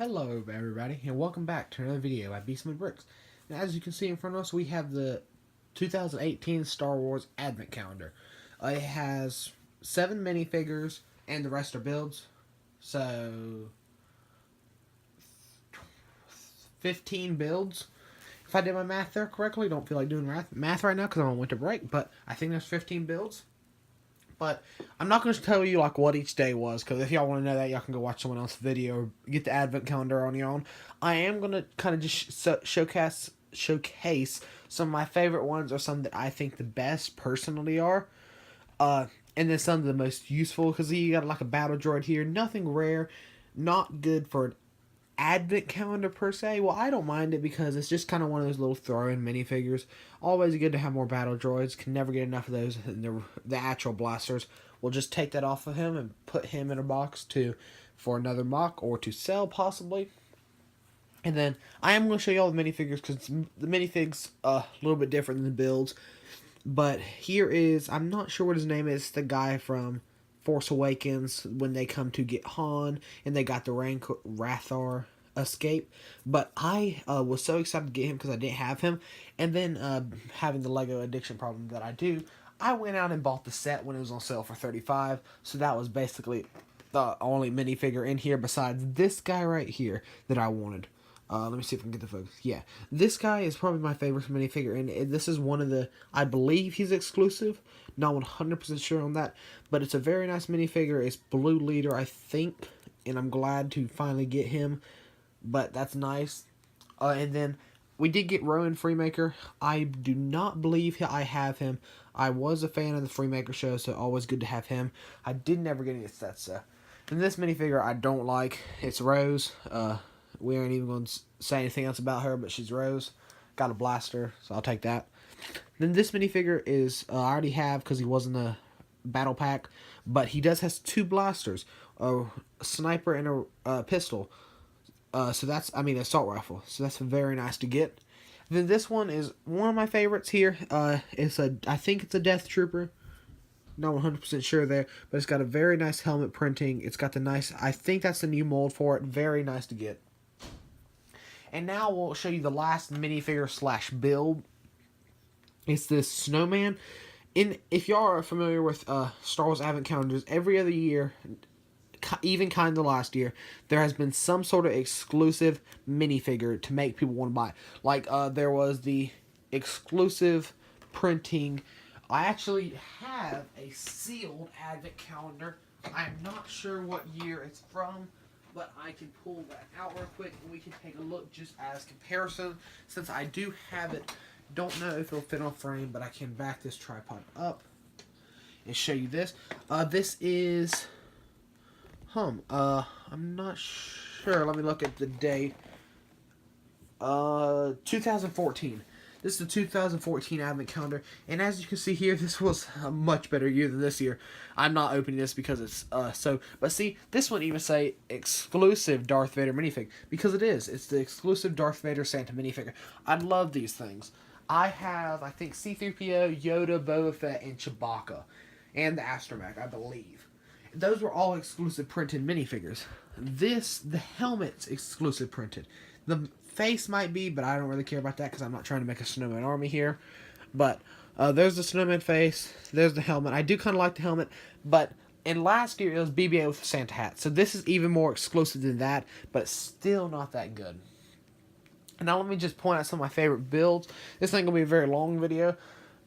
Hello everybody and welcome back to another video by Beastman Bricks. Now, as you can see in front of us, we have the 2018 Star Wars Advent Calendar. It has 7 minifigures and the rest are builds. So 15 builds. If I did my math there correctly, don't feel like doing math right now because I'm on winter break, but I think there's 15 builds. But I'm not going to tell you like what each day was, because if y'all want to know that, y'all can go watch someone else's video or get the advent calendar on your own. I am going to kind of just showcase some of my favorite ones, or some that I think the best personally are. And then some of the most useful, because you got like a battle droid here. Nothing rare, not good for an advent calendar per se. Well, I don't mind it because it's just kind of one of those little throw-in minifigures. Always good to have more battle droids. Can never get enough of those. And the actual blasters. We'll just take that off of him and put him in a box for another mock or to sell possibly. And then I am going to show you all the minifigures because the minifigs a little bit different than the builds. But here is, I'm not sure what his name is, the guy from Force Awakens when they come to get Han and they got the Rathar escape. But I was so excited to get him because I didn't have him. And then having the Lego addiction problem that I do, I went out and bought the set when it was on sale for $35. So that was basically the only minifigure in here besides this guy right here that I wanted. Let me see if I can get the focus. Yeah, this guy is probably my favorite minifigure, and this is one of the, I believe he's exclusive. Not 100% sure on that, but it's a very nice minifigure. It's Blue Leader, I think, and I'm glad to finally get him, but that's nice. And then we did get Rowan Freemaker. I do not believe I have him. I was a fan of the Freemaker show, so always good to have him. I did never get any sets, though. And this minifigure I don't like. It's Rose. We aren't even going to say anything else about her, but she's Rose. Got a blaster, so I'll take that. Then this minifigure is, I already have because he was in the battle pack, but he does has 2 blasters, a sniper and a pistol. So that's, I mean, assault rifle. So that's very nice to get. Then this one is one of my favorites here. I think it's a Death Trooper. Not 100% sure there, but it's got a very nice helmet printing. It's got the nice, I think that's the new mold for it. Very nice to get. And now we'll show you the last minifigure slash build. It's this snowman. If y'all are familiar with Star Wars Advent Calendars, every other year, even kind of last year, there has been some sort of exclusive minifigure to make people want to buy. Like there was the exclusive printing. I actually have a sealed Advent Calendar. I'm not sure what year it's from, but I can pull that out real quick and we can take a look just as comparison. Since I do have it, don't know if it'll fit on frame, but I can back this tripod up and show you this. This is, I'm not sure. Let me look at the date. 2014. This is the 2014 Advent Calendar, and as you can see here, this was a much better year than this year. I'm not opening this because it's but see, this one even say exclusive Darth Vader minifig, because it is. It's the exclusive Darth Vader Santa minifigure. I love these things. I have, I think, C-3PO, Yoda, Boba Fett, and Chewbacca, and the Astromech, I believe. Those were all exclusive printed minifigures. The helmet's exclusive printed. The face might be, but I don't really care about that because I'm not trying to make a snowman army here. But there's the snowman face. There's the helmet. I do kind of like the helmet, but in last year it was BB-8 with the Santa hat. So this is even more exclusive than that, but still not that good. And now let me just point out some of my favorite builds. This ain't going to be a very long video,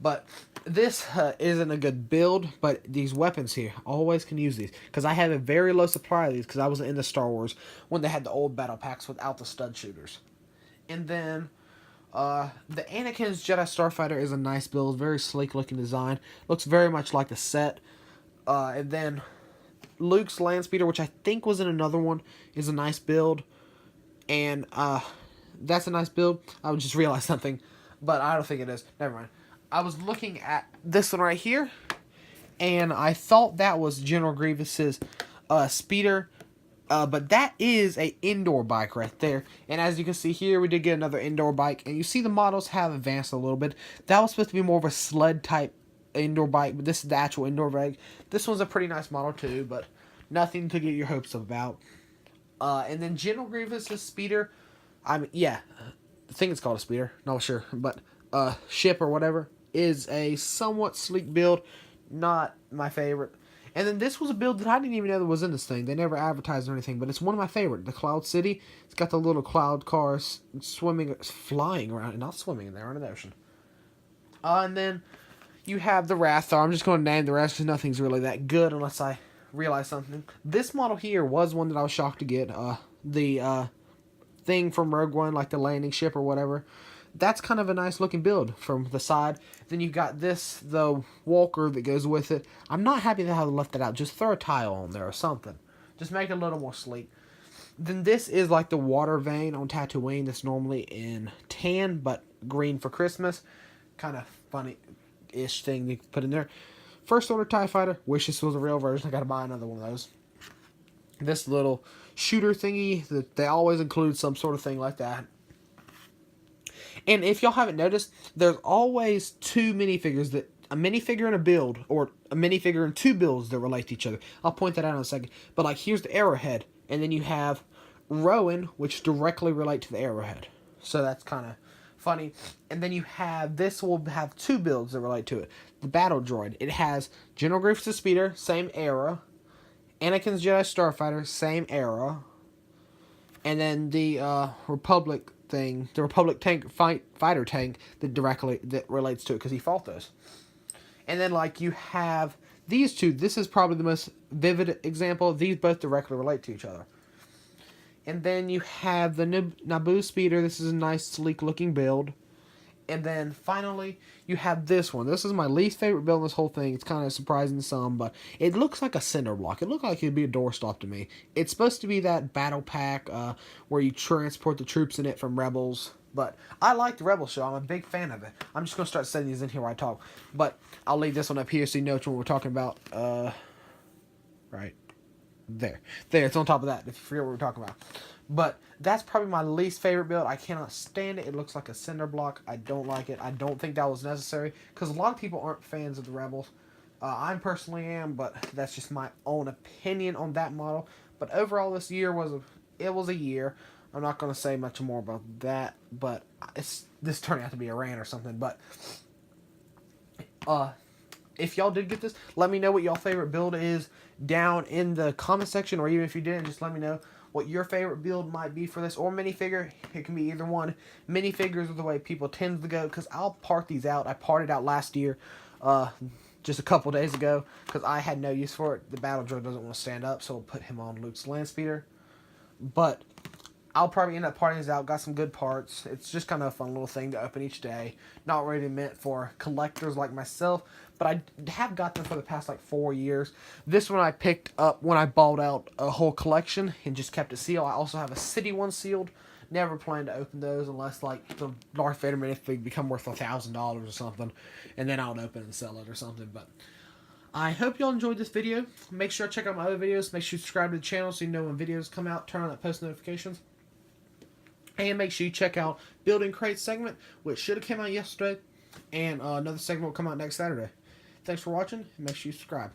but this isn't a good build, but these weapons here, always can use these. Because I have a very low supply of these because I wasn't into Star Wars when they had the old battle packs without the stud shooters. And then the Anakin's Jedi Starfighter is a nice build, very sleek looking design. Looks very much like the set. And then Luke's Landspeeder, which I think was in another one, is a nice build. And that's a nice build. I just realized something, but I don't think it is. Never mind. I was looking at this one right here, and I thought that was General Grievous's speeder. But that is a indoor bike right there. And as you can see here, we did get another indoor bike. And you see the models have advanced a little bit. That was supposed to be more of a sled type indoor bike, but this is the actual indoor bike. This one's a pretty nice model too, but nothing to get your hopes up about. And then General Grievous' speeder, yeah, I think it's called a speeder, not sure, but ship or whatever, is a somewhat sleek build, not my favorite. And then this was a build that I didn't even know that was in this thing. They never advertised or anything, but it's one of my favorite. The Cloud City. It's got the little cloud cars flying around, not swimming in there, in the ocean. And then you have the Rathar. I'm just going to name the rest because nothing's really that good unless I realize something. This model here was one that I was shocked to get. The thing from Rogue One, like the landing ship or whatever. That's kind of a nice looking build from the side. Then you got the Walker that goes with it. I'm not happy with how they left it out. Just throw a tile on there or something. Just make it a little more sleek. Then this is like the water vein on Tatooine that's normally in tan, but green for Christmas. Kind of funny-ish thing you put in there. First Order TIE Fighter. Wish this was a real version. I gotta buy another one of those. This little shooter thingy, that they always include some sort of thing like that. And if y'all haven't noticed, there's always two minifigures, a minifigure and a build, or a minifigure and two builds that relate to each other. I'll point that out in a second. But like, here's the Arrowhead, and then you have Rowan, which directly relate to the Arrowhead. So that's kind of funny. And then you have, this will have two builds that relate to it. The Battle Droid. It has General Grievous' speeder, same era. Anakin's Jedi Starfighter, same era. And then the Republic thing, the Republic tank fighter tank that relates to it because he fought those. And then like you have these two. This is probably the most vivid example. These both directly relate to each other. And then you have the Naboo speeder. This is a nice sleek looking build. And then finally, you have this one. This is my least favorite build in this whole thing. It's kind of surprising to some, but it looks like a cinder block. It looked like it'd be a doorstop to me. It's supposed to be that battle pack where you transport the troops in it from Rebels. But I like the Rebel show. I'm a big fan of it. I'm just going to start setting these in here while I talk. But I'll leave this one up here so you know which one we're talking about. Right there. There, it's on top of that, if you forget what we're talking about. But that's probably my least favorite build. I cannot stand it. It looks like a cinder block. I don't like it. I don't think that was necessary. Because a lot of people aren't fans of the Rebels. I personally am, but that's just my own opinion on that model. But overall, this year was a year. I'm not going to say much more about that. But this turned out to be a rant or something. But if y'all did get this, let me know what y'all favorite build is down in the comment section. Or even if you didn't, just let me know what your favorite build might be for this, or minifigure. It can be either one. Minifigures are the way people tend to go, because I'll part these out. I parted out last year, just a couple days ago, because I had no use for it. The Battle Droid doesn't want to stand up, so we'll put him on Luke's land speeder. But I'll probably end up parting these out. Got some good parts. It's just kind of a fun little thing to open each day. Not really meant for collectors like myself, but I have got them for the past like 4 years. This one I picked up when I bought out a whole collection and just kept it sealed. I also have a City one sealed. Never plan to open those unless like the Darth Vader minifig become worth $1,000 or something, and then I'll open and sell it or something. But I hope y'all enjoyed this video. Make sure to check out my other videos. Make sure you subscribe to the channel so you know when videos come out. Turn on that post notifications. And make sure you check out Building Crate segment, which should have came out yesterday. And another segment will come out next Saturday. Thanks for watching, and make sure you subscribe.